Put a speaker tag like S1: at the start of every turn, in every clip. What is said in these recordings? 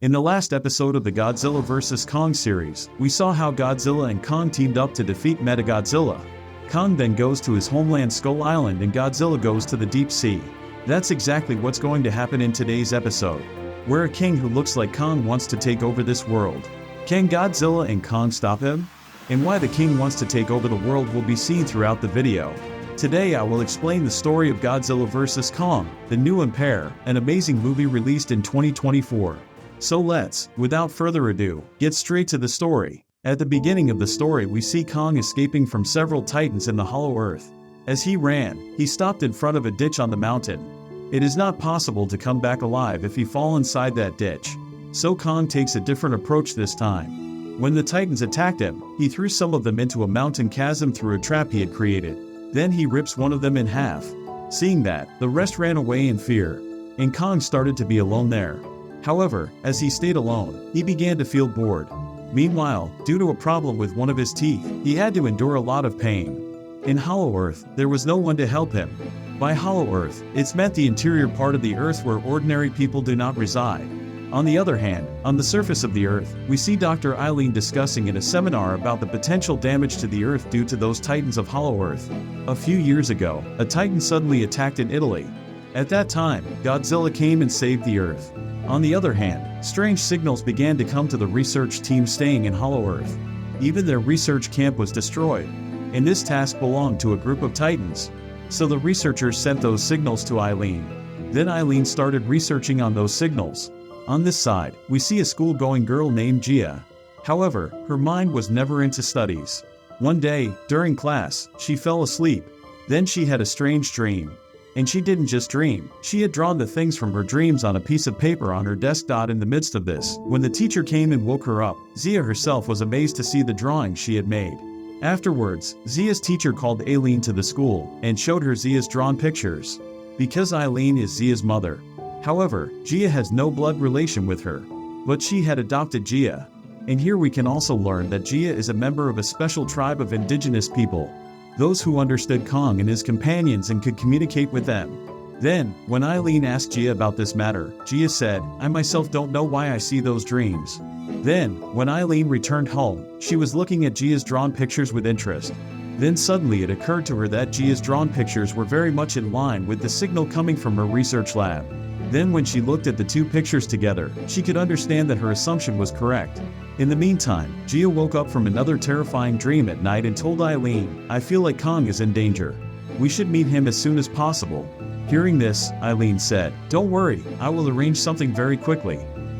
S1: In the last episode of the Godzilla vs. Kong series, we saw how Godzilla and Kong teamed up to defeat Mechagodzilla. Kong then goes to his homeland Skull Island and Godzilla goes to the deep sea. That's exactly what's going to happen in today's episode, where a king who looks like Kong wants to take over this world. Can Godzilla and Kong stop him? And why the king wants to take over the world will be seen throughout the video. Today I will explain the story of Godzilla vs. Kong, the new Empire, an amazing movie released in 2024. So let's, without further ado, get straight to the story. At the beginning of the story we see Kong escaping from several titans in the Hollow Earth. As he ran, he stopped in front of a ditch on the mountain. It is not possible to come back alive if you fall inside that ditch. So Kong takes a different approach this time. When the titans attacked him, he threw some of them into a mountain chasm through a trap he had created. Then he rips one of them in half. Seeing that, the rest ran away in fear, and Kong started to be alone there. However, as he stayed alone, he began to feel bored. Meanwhile, due to a problem with one of his teeth, he had to endure a lot of pain. In Hollow Earth, there was no one to help him. By Hollow Earth, it's meant the interior part of the Earth where ordinary people do not reside. On the other hand, on the surface of the Earth, we see Dr. Eileen discussing in a seminar about the potential damage to the Earth due to those titans of Hollow Earth. A few years ago, a titan suddenly attacked in Italy. At that time, Godzilla came and saved the Earth. On the other hand, strange signals began to come to the research team staying in Hollow Earth. Even their research camp was destroyed. And this task belonged to a group of titans. So the researchers sent those signals to Eileen. Then Eileen started researching on those signals. On this side, we see a school-going girl named Gia. However, her mind was never into studies. One day, during class, she fell asleep. Then she had a strange dream. And she didn't just dream, she had drawn the things from her dreams on a piece of paper on her desk. In the midst of this, when the teacher came and woke her up, Zia herself was amazed to see the drawings she had made. Afterwards, Zia's teacher called Aileen to the school and showed her Zia's drawn pictures. Because Eileen is Zia's mother. However, Gia has no blood relation with her. But she had adopted Gia. And here we can also learn that Gia is a member of a special tribe of indigenous people. Those who understood Kong and his companions and could communicate with them. Then, when Eileen asked Gia about this matter, Gia said, "I myself don't know why I see those dreams." Then, when Eileen returned home, she was looking at Gia's drawn pictures with interest. Then suddenly it occurred to her that Gia's drawn pictures were very much in line with the signal coming from her research lab. Then when she looked at the two pictures together, she could understand that her assumption was correct. In the meantime, Gia woke up from another terrifying dream at night and told Eileen, "I feel like Kong is in danger. We should meet him as soon as possible." Hearing this, Eileen said, "Don't worry, I will arrange something very quickly."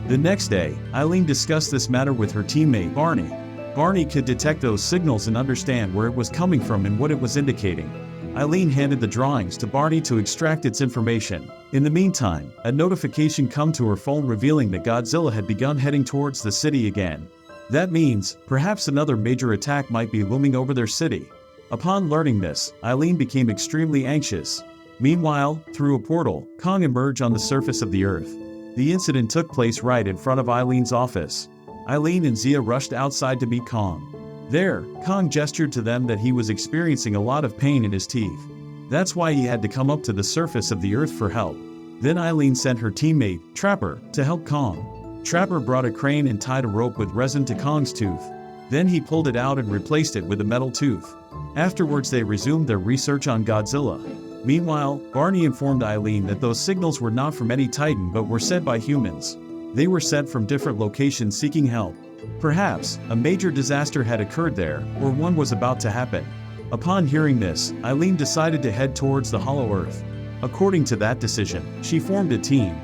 S1: The next day, Eileen discussed this matter with her teammate Barney. Barney could detect those signals and understand where it was coming from and what it was indicating. Eileen handed the drawings to Barney to extract its information. In the meantime, a notification came to her phone revealing that Godzilla had begun heading towards the city again. That means, perhaps another major attack might be looming over their city. Upon learning this, Eileen became extremely anxious. Meanwhile, through a portal, Kong emerged on the surface of the Earth. The incident took place right in front of Eileen's office. Eileen and Zia rushed outside to meet Kong. There, Kong gestured to them that he was experiencing a lot of pain in his teeth. That's why he had to come up to the surface of the Earth for help. Then Eileen sent her teammate, Trapper, to help Kong. Trapper brought a crane and tied a rope with resin to Kong's tooth. Then he pulled it out and replaced it with a metal tooth. Afterwards they resumed their research on Godzilla. Meanwhile, Barney informed Eileen that those signals were not from any titan but were sent by humans. They were sent from different locations seeking help. Perhaps, a major disaster had occurred there, or one was about to happen. Upon hearing this, Eileen decided to head towards the Hollow Earth. According to that decision, she formed a team.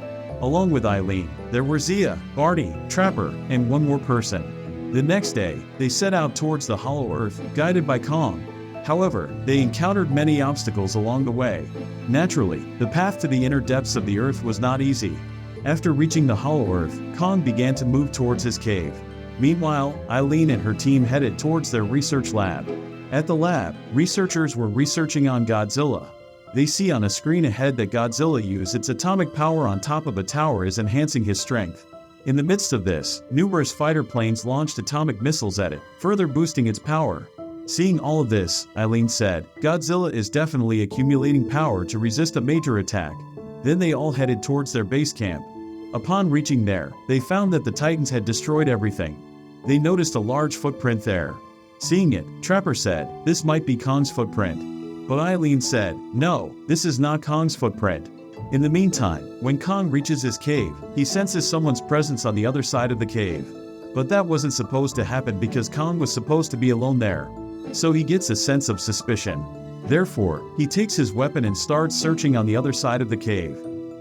S1: Along with Eileen, there were Zia, Barney, Trapper, and one more person. The next day, they set out towards the Hollow Earth, guided by Kong. However, they encountered many obstacles along the way. Naturally, the path to the inner depths of the Earth was not easy. After reaching the Hollow Earth, Kong began to move towards his cave. Meanwhile, Eileen and her team headed towards their research lab. At the lab, researchers were researching on Godzilla. They see on a screen ahead that Godzilla used its atomic power on top of a tower is enhancing his strength. In the midst of this, numerous fighter planes launched atomic missiles at it, further boosting its power. Seeing all of this, Eileen said, "Godzilla is definitely accumulating power to resist a major attack." Then they all headed towards their base camp. Upon reaching there, they found that the Titans had destroyed everything. They noticed a large footprint there. Seeing it, Trapper said, "This might be Kong's footprint." But Eileen said, "No, this is not Kong's footprint." In the meantime, when Kong reaches his cave, he senses someone's presence on the other side of the cave. But that wasn't supposed to happen because Kong was supposed to be alone there. So he gets a sense of suspicion. Therefore, he takes his weapon and starts searching on the other side of the cave.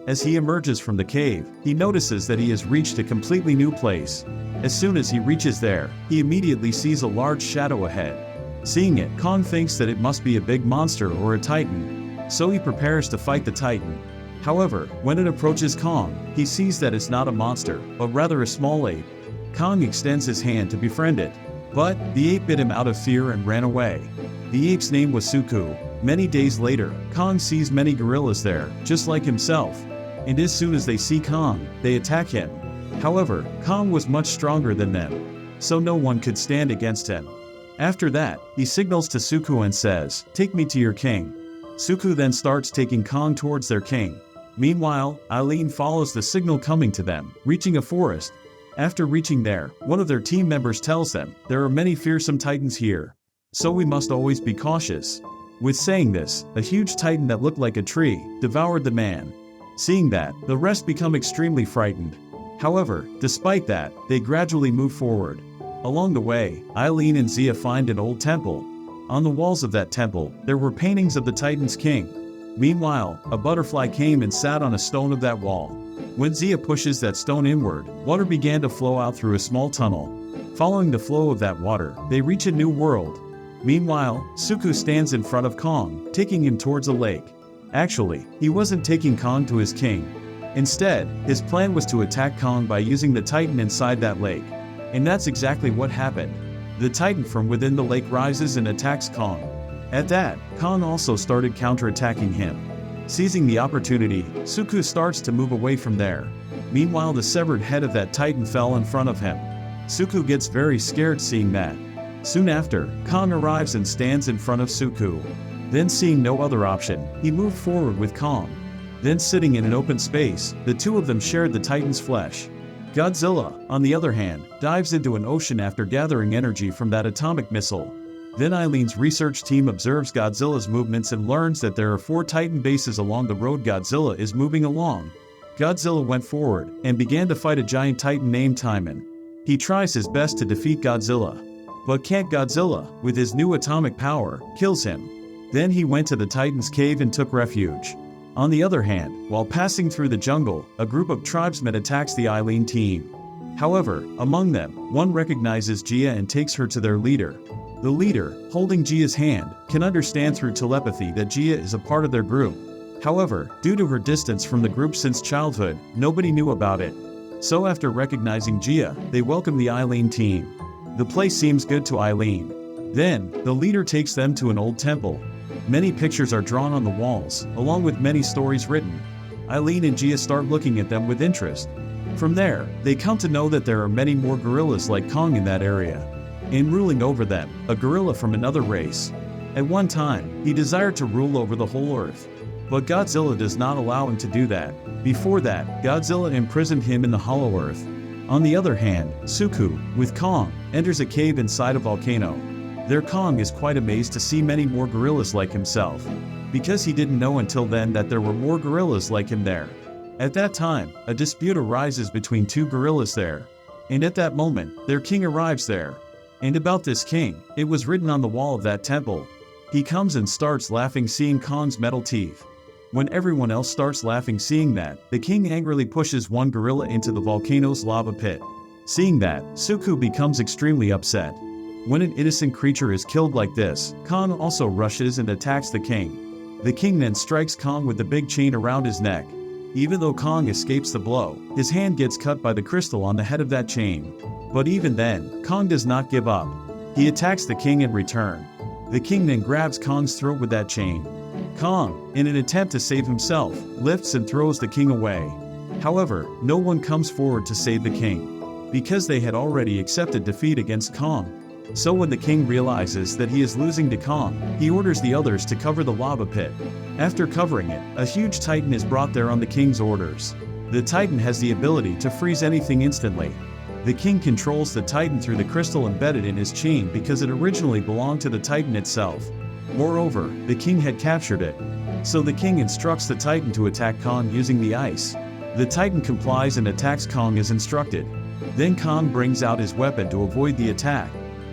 S1: As he emerges from the cave, he notices that he has reached a completely new place. As soon as he reaches there, he immediately sees a large shadow ahead. Seeing it, Kong thinks that it must be a big monster or a Titan. So he prepares to fight the Titan. However, when it approaches Kong, he sees that it's not a monster, but rather a small ape. Kong extends his hand to befriend it. But the ape bit him out of fear and ran away. The ape's name was Suku. Many days later, Kong sees many gorillas there, just like himself. And as soon as they see Kong, they attack him. However, Kong was much stronger than them, so no one could stand against him. After that, he signals to Suku and says, "Take me to your king." Suku then starts taking Kong towards their king. Meanwhile, Eileen follows the signal coming to them, reaching a forest. After reaching there, one of their team members tells them, "There are many fearsome Titans here, so we must always be cautious." With saying this, a huge Titan that looked like a tree devoured the man. Seeing that, the rest become extremely frightened. However, despite that, they gradually move forward. Along the way, Eileen and Zia find an old temple. On the walls of that temple, there were paintings of the Titan's king. Meanwhile, a butterfly came and sat on a stone of that wall. When Zia pushes that stone inward, water began to flow out through a small tunnel. Following the flow of that water, they reach a new world. Meanwhile, Suku stands in front of Kong, taking him towards a lake. Actually, he wasn't taking Kong to his king. Instead, his plan was to attack Kong by using the Titan inside that lake. And that's exactly what happened. The Titan from within the lake rises and attacks Kong. At that, Kong also started counterattacking him. Seizing the opportunity, Suku starts to move away from there. Meanwhile, the severed head of that Titan fell in front of him. Suku gets very scared seeing that. Soon after, Kong arrives and stands in front of Suku. Then seeing no other option, he moved forward with Kong. Then sitting in an open space, the two of them shared the Titan's flesh. Godzilla, on the other hand, dives into an ocean after gathering energy from that atomic missile. Then Eileen's research team observes Godzilla's movements and learns that there are 4 Titan bases along the road Godzilla is moving along. Godzilla went forward and began to fight a giant Titan named Timon. He tries his best to defeat Godzilla. But can't Godzilla, with his new atomic power, kills him. Then he went to the Titan's cave and took refuge. On the other hand, while passing through the jungle, a group of tribesmen attacks the Eileen team. However, among them, one recognizes Gia and takes her to their leader. The leader, holding Gia's hand, can understand through telepathy that Gia is a part of their group. However, due to her distance from the group since childhood, nobody knew about it. So after recognizing Gia, they welcome the Eileen team. The place seems good to Eileen. Then, the leader takes them to an old temple. Many pictures are drawn on the walls, along with many stories written. Eileen and Gia start looking at them with interest. From there, they come to know that there are many more gorillas like Kong in that area. In ruling over them, a gorilla from another race. At one time, he desired to rule over the whole earth. But Godzilla does not allow him to do that. Before that, Godzilla imprisoned him in the hollow earth. On the other hand, Suku, with Kong, enters a cave inside a volcano. There Kong is quite amazed to see many more gorillas like himself, because he didn't know until then that there were more gorillas like him there. At that time, a dispute arises between 2 gorillas there. And at that moment, their king arrives there. And about this king, it was written on the wall of that temple. He comes and starts laughing seeing Kong's metal teeth. When everyone else starts laughing seeing that, the king angrily pushes one gorilla into the volcano's lava pit. Seeing that, Suku becomes extremely upset. When an innocent creature is killed like this, Kong also rushes and attacks the king. The king then strikes Kong with the big chain around his neck. Even though Kong escapes the blow, his hand gets cut by the crystal on the head of that chain. But even then, Kong does not give up. He attacks the king in return. The king then grabs Kong's throat with that chain. Kong, in an attempt to save himself, lifts and throws the king away. However, no one comes forward to save the king, because they had already accepted defeat against Kong. So when the king realizes that he is losing to Kong, he orders the others to cover the lava pit. After covering it, a huge titan is brought there on the king's orders. The Titan has the ability to freeze anything instantly. The king controls the Titan through the crystal embedded in his chain because it originally belonged to the Titan itself. Moreover, the king had captured it. So the king instructs the Titan to attack Kong using the ice. The Titan complies and attacks Kong as instructed. Then Kong brings out his weapon to avoid the attack.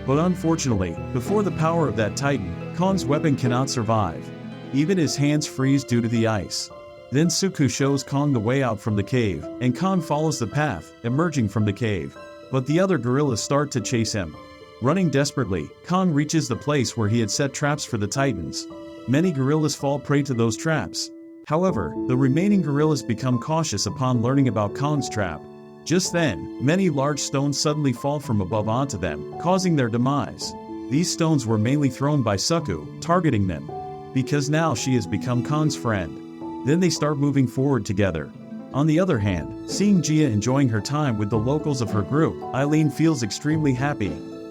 S1: But unfortunately, before the power of that Titan, Kong's weapon cannot survive. Even his hands freeze due to the ice. Then Suku shows Kong the way out from the cave, and Kong follows the path, emerging from the cave. But the other gorillas start to chase him. Running desperately, Kong reaches the place where he had set traps for the Titans. Many gorillas fall prey to those traps. However, the remaining gorillas become cautious upon learning about Kong's trap. Just then, many large stones suddenly fall from above onto them, causing their demise. These stones were mainly thrown by Suku, targeting them, because now she has become Kong's friend. Then they start moving forward together. On the other hand, seeing Gia enjoying her time with the locals of her group, Eileen feels extremely happy.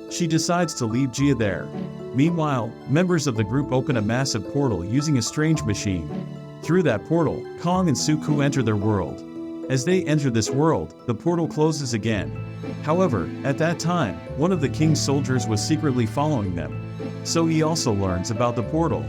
S1: She decides to leave Gia there. Meanwhile, members of the group open a massive portal using a strange machine. Through that portal, Kong and Suku enter their world. As they enter this world, the portal closes again. However, at that time, one of the king's soldiers was secretly following them. So he also learns about the portal.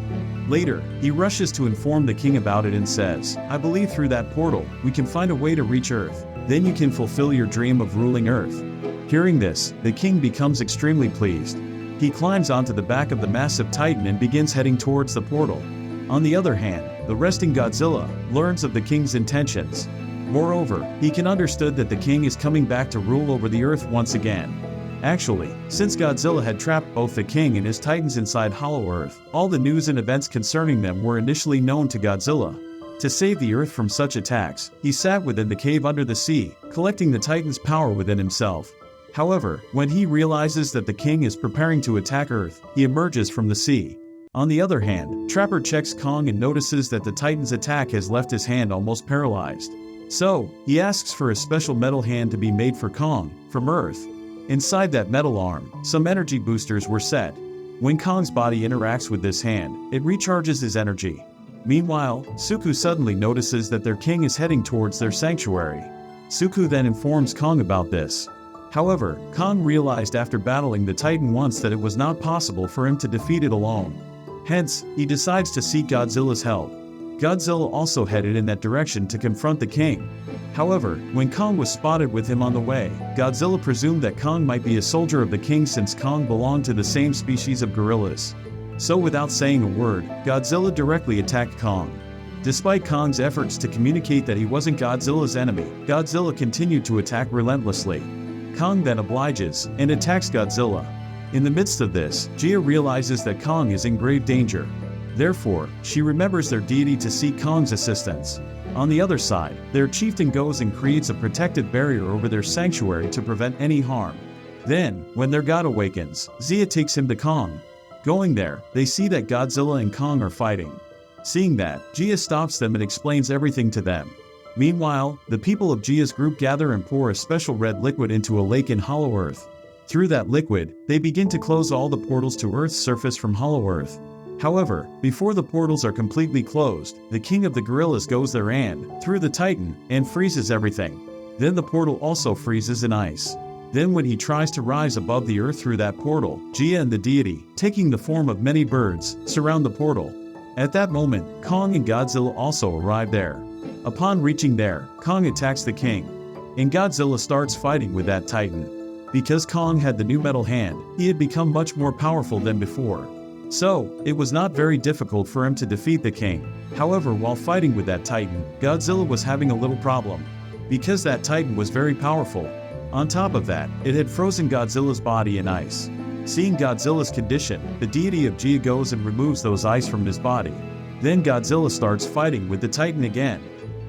S1: Later, he rushes to inform the king about it and says, "I believe through that portal, we can find a way to reach Earth. Then you can fulfill your dream of ruling Earth." Hearing this, the king becomes extremely pleased. He climbs onto the back of the massive Titan and begins heading towards the portal. On the other hand, the resting Godzilla learns of the king's intentions. Moreover, he can understood that the king is coming back to rule over the Earth once again. Actually, since Godzilla had trapped both the king and his Titans inside Hollow Earth, all the news and events concerning them were initially known to Godzilla. To save the Earth from such attacks, he sat within the cave under the sea, collecting the Titan's power within himself. However, when he realizes that the king is preparing to attack Earth, he emerges from the sea. On the other hand, Trapper checks Kong and notices that the Titan's attack has left his hand almost paralyzed. So, he asks for a special metal hand to be made for Kong, from Earth. Inside that metal arm, some energy boosters were set. When Kong's body interacts with this hand, it recharges his energy. Meanwhile, Suku suddenly notices that their king is heading towards their sanctuary. Suku then informs Kong about this. However, Kong realized after battling the Titan once that it was not possible for him to defeat it alone. Hence, he decides to seek Godzilla's help. Godzilla also headed in that direction to confront the king. However, when Kong was spotted with him on the way, Godzilla presumed that Kong might be a soldier of the king since Kong belonged to the same species of gorillas. So without saying a word, Godzilla directly attacked Kong. Despite Kong's efforts to communicate that he wasn't Godzilla's enemy, Godzilla continued to attack relentlessly. Kong then obliges, and attacks Godzilla. In the midst of this, Gia realizes that Kong is in grave danger. Therefore, she remembers their deity to seek Kong's assistance. On the other side, their chieftain goes and creates a protective barrier over their sanctuary to prevent any harm. Then, when their god awakens, Zia takes him to Kong. Going there, they see that Godzilla and Kong are fighting. Seeing that, Gia stops them and explains everything to them. Meanwhile, the people of Gia's group gather and pour a special red liquid into a lake in Hollow Earth. Through that liquid, they begin to close all the portals to Earth's surface from Hollow Earth. However, before the portals are completely closed, the king of the gorillas goes there and, through the Titan, and freezes everything. Then the portal also freezes in ice. Then when he tries to rise above the earth through that portal, Gia and the deity, taking the form of many birds, surround the portal. At that moment, Kong and Godzilla also arrive there. Upon reaching there, Kong attacks the king. And Godzilla starts fighting with that Titan. Because Kong had the new metal hand, he had become much more powerful than before. So, it was not very difficult for him to defeat the king. However, while fighting with that Titan, Godzilla was having a little problem. Because that Titan was very powerful. On top of that, it had frozen Godzilla's body in ice. Seeing Godzilla's condition, the deity of Gia goes and removes those ice from his body. Then Godzilla starts fighting with the Titan again.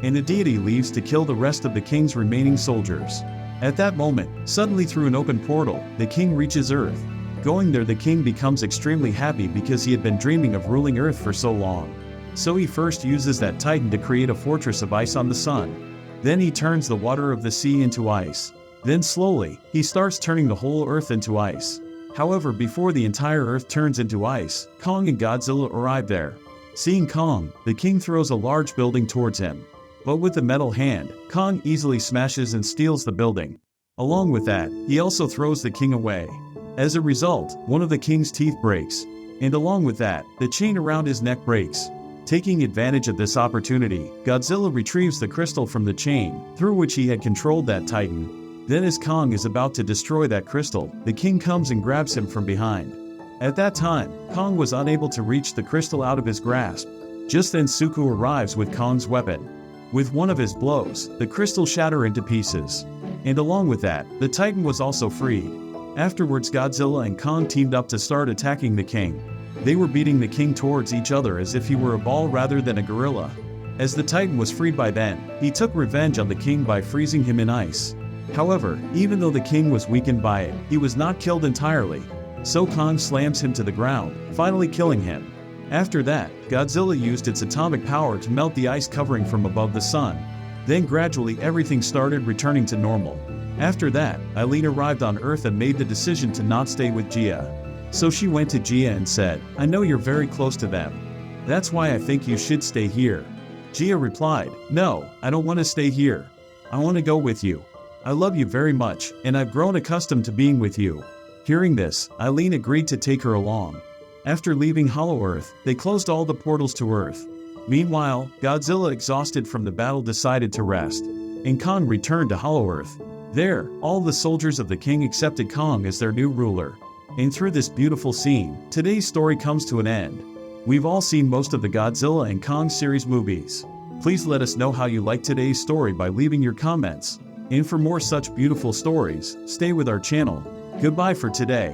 S1: And the deity leaves to kill the rest of the king's remaining soldiers. At that moment, suddenly through an open portal, the king reaches Earth. Going there, the king becomes extremely happy because he had been dreaming of ruling Earth for so long. So he first uses that Titan to create a fortress of ice on the sun. Then he turns the water of the sea into ice. Then slowly, he starts turning the whole Earth into ice. However, before the entire Earth turns into ice, Kong and Godzilla arrive there. Seeing Kong, the king throws a large building towards him. but with a metal hand, Kong easily smashes and steals the building. Along with that, he also throws the king away. As a result, one of the king's teeth breaks, and along with that, the chain around his neck breaks. Taking advantage of this opportunity, Godzilla retrieves the crystal from the chain, through which he had controlled that titan. Then as Kong is about to destroy that crystal, the king comes and grabs him from behind. At that time, Kong was unable to reach the crystal out of his grasp. Just then Suku arrives with Kong's weapon. With one of his blows, the crystal shatters into pieces. And along with that, the titan was also freed. Afterwards, Godzilla and Kong teamed up to start attacking the king. They were beating the king towards each other as if he were a ball rather than a gorilla. As the titan was freed by then, he took revenge on the king by freezing him in ice. However, even though the king was weakened by it, he was not killed entirely. So Kong slams him to the ground, finally killing him. After that, Godzilla used its atomic power to melt the ice covering from above the sun. Then gradually everything started returning to normal. After that, Eileen arrived on Earth and made the decision to not stay with Gia. So she went to Gia and said, "I know you're very close to them. That's why I think you should stay here." Gia replied, "No, I don't want to stay here. I want to go with you. I love you very much, and I've grown accustomed to being with you." Hearing this, Eileen agreed to take her along. After leaving Hollow Earth, they closed all the portals to Earth. Meanwhile, Godzilla, exhausted from the battle, decided to rest, and Kong returned to Hollow Earth. There, all the soldiers of the king accepted Kong as their new ruler. And through this beautiful scene, today's story comes to an end. We've all seen most of the Godzilla and Kong series movies. Please let us know how you liked today's story by leaving your comments. And for more such beautiful stories, stay with our channel. Goodbye for today.